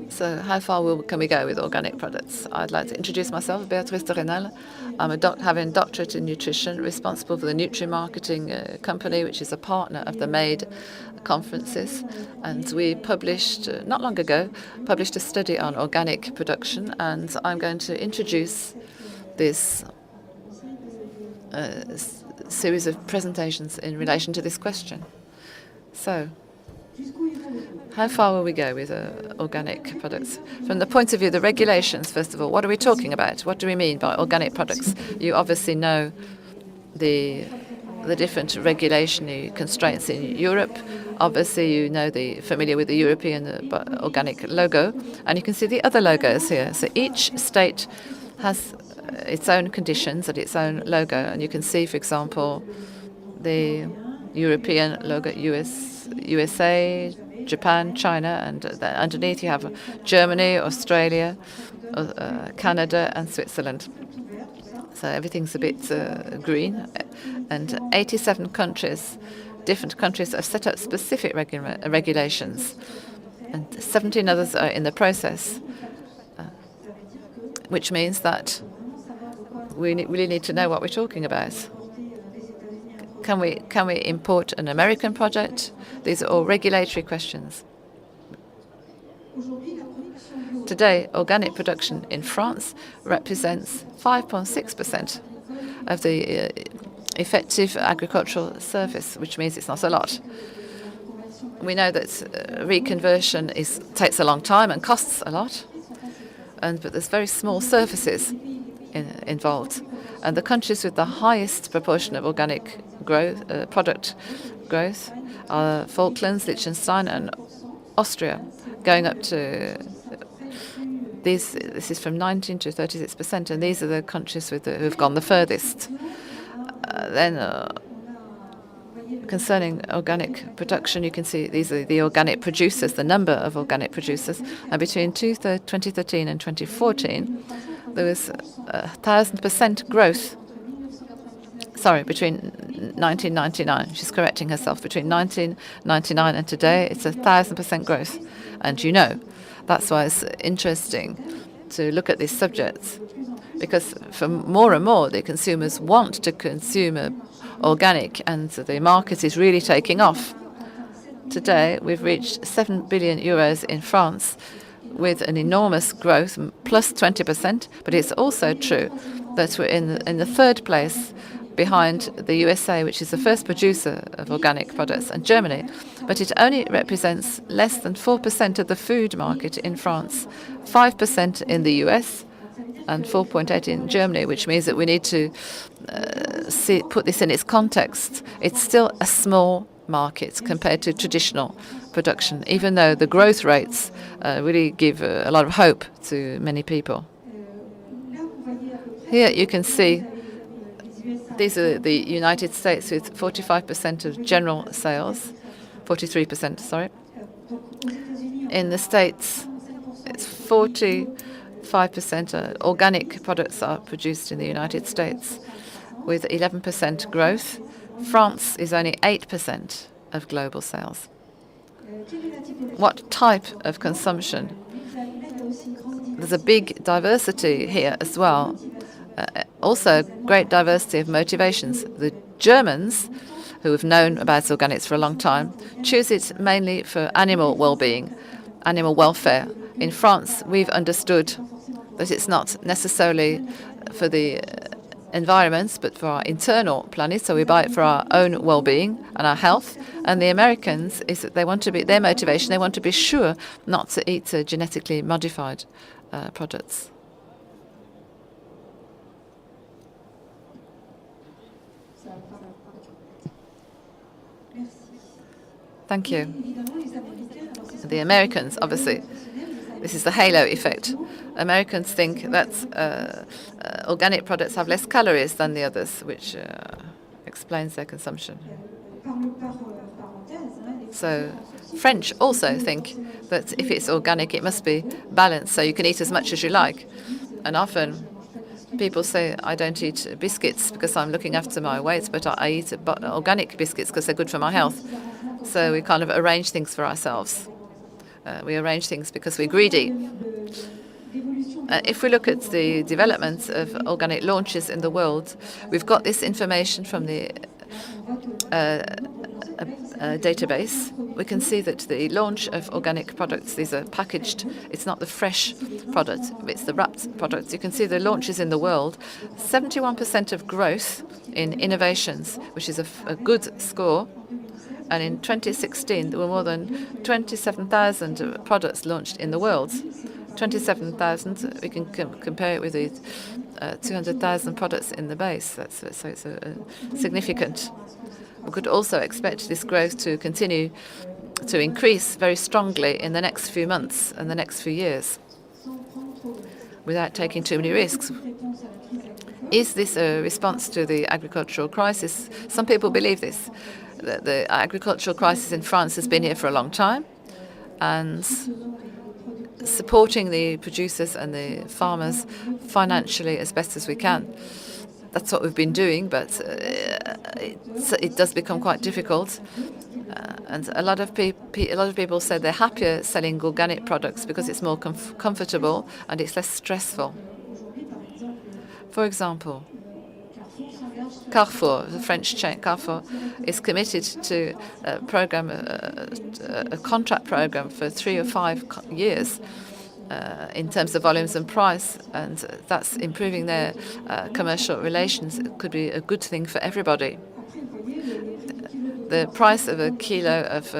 So how far can we go with organic products? I'd like to introduce myself, Béatrice de Reynal. I'm having a doctorate in nutrition, responsible for the NutriMarketing company, which is a partner of the MAID conferences. And we published, not long ago, published a study on organic production. And I'm going to introduce this series of presentations in relation to this question. So, how far will we go with organic products? From the point of view of the regulations, first of all, what are we talking about? What do we mean by organic products? You obviously know the different regulatory constraints in Europe. Obviously, you know familiar with the European organic logo, and you can see the other logos here. So each state has its own conditions and its own logo, and you can see, for example, the European logo, USA, Japan, China, and underneath you have Germany, Australia, Canada, and Switzerland. So everything's a bit green. And 87 countries, different countries, have set up specific regulations. And 17 others are in the process, which means that we really need to know what we're talking about. Can we import an American product? These are all regulatory questions. Today, organic production in France represents 5.6% of the effective agricultural surface, which means it's not a lot. We know that reconversion takes a long time and costs a lot, but there's very small surfaces involved. And the countries with the highest proportion of organic product growth are Falklands, Liechtenstein, and Austria, going up to this is from 19 to 36%, and these are the countries who have gone the furthest. Then, concerning organic production, you can see these are the organic producers, the number of organic producers, and between 2013 and 2014, there was 1,000% growth. Sorry, between 1999, she's correcting herself, between 1999 and today, it's 1,000% growth. And that's why it's interesting to look at these subjects, because for more and more, the consumers want to consume organic, and the market is really taking off. Today, we've reached 7 billion euros in France, with an enormous growth, plus 20%, but it's also true that we're in the third place behind the USA, which is the first producer of organic products, and Germany. But it only represents less than 4% of the food market in France, 5% in the US, and 4.8% in Germany, which means that we need to put this in its context. It's still a small market compared to traditional production, even though the growth rates really give a lot of hope to many people. Here you can see these are the United States with 45% of general sales, 43%, sorry. In the States, it's 45% organic products are produced in the United States with 11% growth. France is only 8% of global sales. What type of consumption? There's a big diversity here as well. Also, great diversity of motivations. The Germans, who have known about organics for a long time, choose it mainly for animal well-being, animal welfare. In France, we've understood that it's not necessarily for the environment, but for our internal planet. So we buy it for our own well-being and our health. And the Americans is that their motivation, they want to be sure not to eat genetically modified products. Thank you. The Americans, obviously, this is the halo effect. Americans think that organic products have less calories than the others, which explains their consumption. So French also think that if it's organic, it must be balanced, so you can eat as much as you like. And often people say, I don't eat biscuits because I'm looking after my weight, but I eat organic biscuits because they're good for my health. So we kind of arrange things for ourselves. We arrange things because we're greedy. If we look at the development of organic launches in the world, we've got this information from the database. We can see that the launch of organic products, these are packaged, it's not the fresh product, it's the wrapped products. You can see the launches in the world, 71% of growth in innovations, which is a good score. And in 2016, there were more than 27,000 products launched in the world. 27,000, we can compare it with the 200,000 products in the base. So it's significant. We could also expect this growth to continue to increase very strongly in the next few months and the next few years without taking too many risks. Is this a response to the agricultural crisis? Some people believe this. The agricultural crisis in France has been here for a long time, and supporting the producers and the farmers financially as best as we can. That's what we've been doing, but it does become quite difficult. And a lot of people say they're happier selling organic products because it's more comfortable and it's less stressful. For example, Carrefour, the French chain Carrefour, is committed to a contract program for 3 or 5 years in terms of volumes and price, and that's improving their commercial relations. It could be a good thing for everybody. The price of a kilo of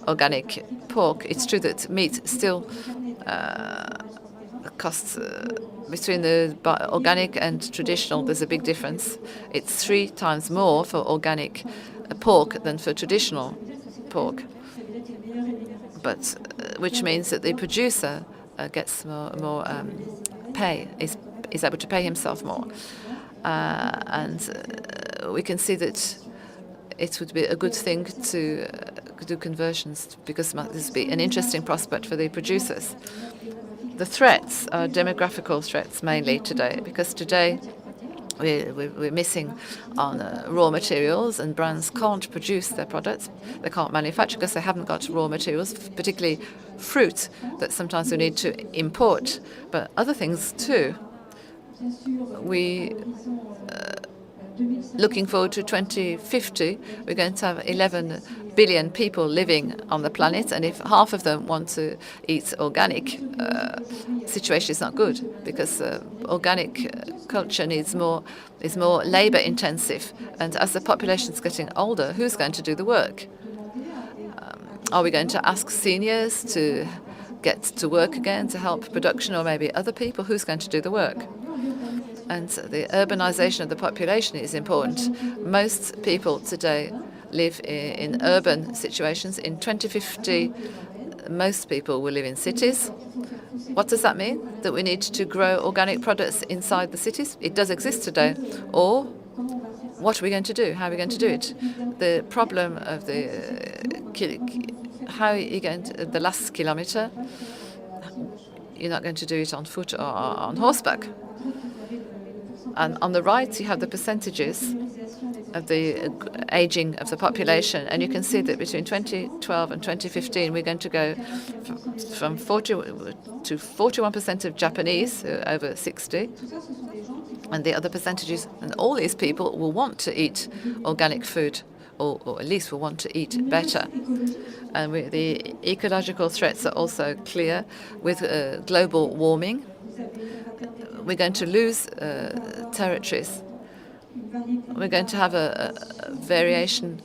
organic pork, it's true that meat still costs between the organic and traditional, there's a big difference. It's 3 times more for organic pork than for traditional pork, but which means that the producer gets more pay, is able to pay himself more, and we can see that it would be a good thing to do conversions because this would be an interesting prospect for the producers. The threats are demographical threats mainly today, because today we're missing on raw materials, and brands can't produce their products. They can't manufacture because they haven't got raw materials, particularly fruit that sometimes we need to import, but other things too. We looking forward to 2050, we're going to have 11 billion people living on the planet, and if half of them want to eat organic, situation is not good, because organic culture is more labor intensive, and as the population is getting older, who's going to do the work? Are we going to ask seniors to get to work again to help production, or maybe other people? Who's going to do the work? And the urbanization of the population is important. Most people today live in urban situations. In 2050, most people will live in cities. What does that mean? That we need to grow organic products inside the cities? It does exist today. Or what are we going to do? How are we going to do it? The problem of how are you going to, the last kilometre, you're not going to do it on foot or on horseback. And on the right, you have the percentages of the aging of the population, and you can see that between 2012 and 2015, we're going to go from 40 to 41% of Japanese over 60, and the other percentages, and all these people will want to eat organic food, or at least will want to eat better. And the ecological threats are also clear with global warming. We're going to lose territories. We're going to have a variation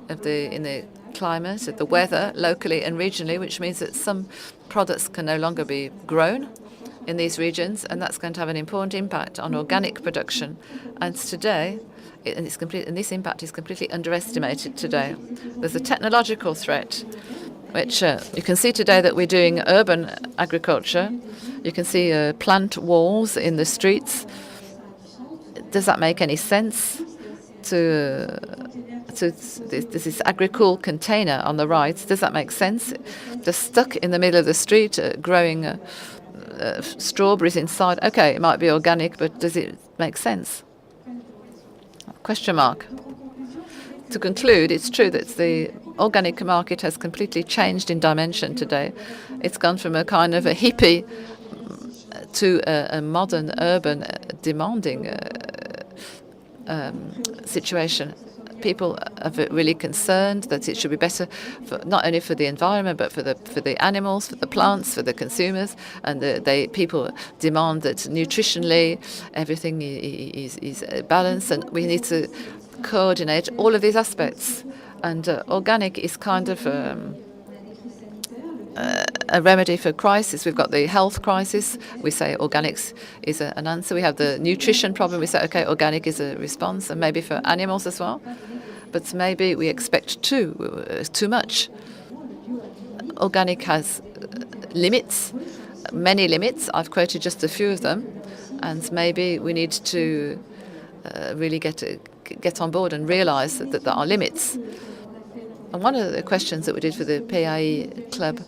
in the climate, of the weather, locally and regionally, which means that some products can no longer be grown in these regions, and that's going to have an important impact on organic production. And today, and this impact is completely underestimated today. There's a technological threat, which you can see today that we're doing urban agriculture. You can see plant walls in the streets. Does that make any sense? This agri-cool container on the right, does that make sense? Just stuck in the middle of the street, growing strawberries inside. Okay, it might be organic, but does it make sense? Question mark. To conclude, it's true that the organic market has completely changed in dimension today. It's gone from a kind of a hippie to a modern, urban, demanding situation. People are really concerned that it should be better, not only for the environment, but for the animals, for the plants, for the consumers. And people demand that nutritionally everything is balanced, and we need to coordinate all of these aspects. And organic is kind of a remedy for crisis. We've got the health crisis. We say organics is an answer. We have the nutrition problem. We say, okay, organic is a response, and maybe for animals as well. But maybe we expect too much. Organic has limits, many limits. I've quoted just a few of them, and maybe we need to really get on board and realise that there are limits. And one of the questions that we did for the PAE Club,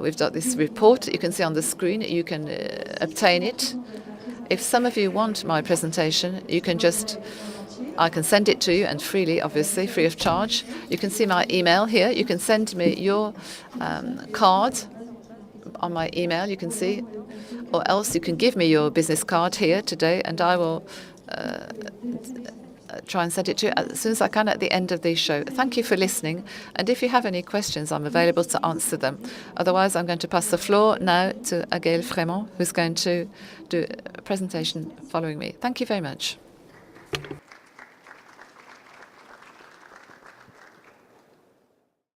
we've got this report that you can see on the screen. You can obtain it. If some of you want my presentation, I can send it to you, and freely, obviously, free of charge. You can see my email here. You can send me your card on my email, you can see, or else you can give me your business card here today, and I will try and send it to you as soon as I can at the end of the show. Thank you for listening, and if you have any questions, I'm available to answer them. Otherwise, I'm going to pass the floor now to Agail Frémont, who's going to do a presentation following me. Thank you very much.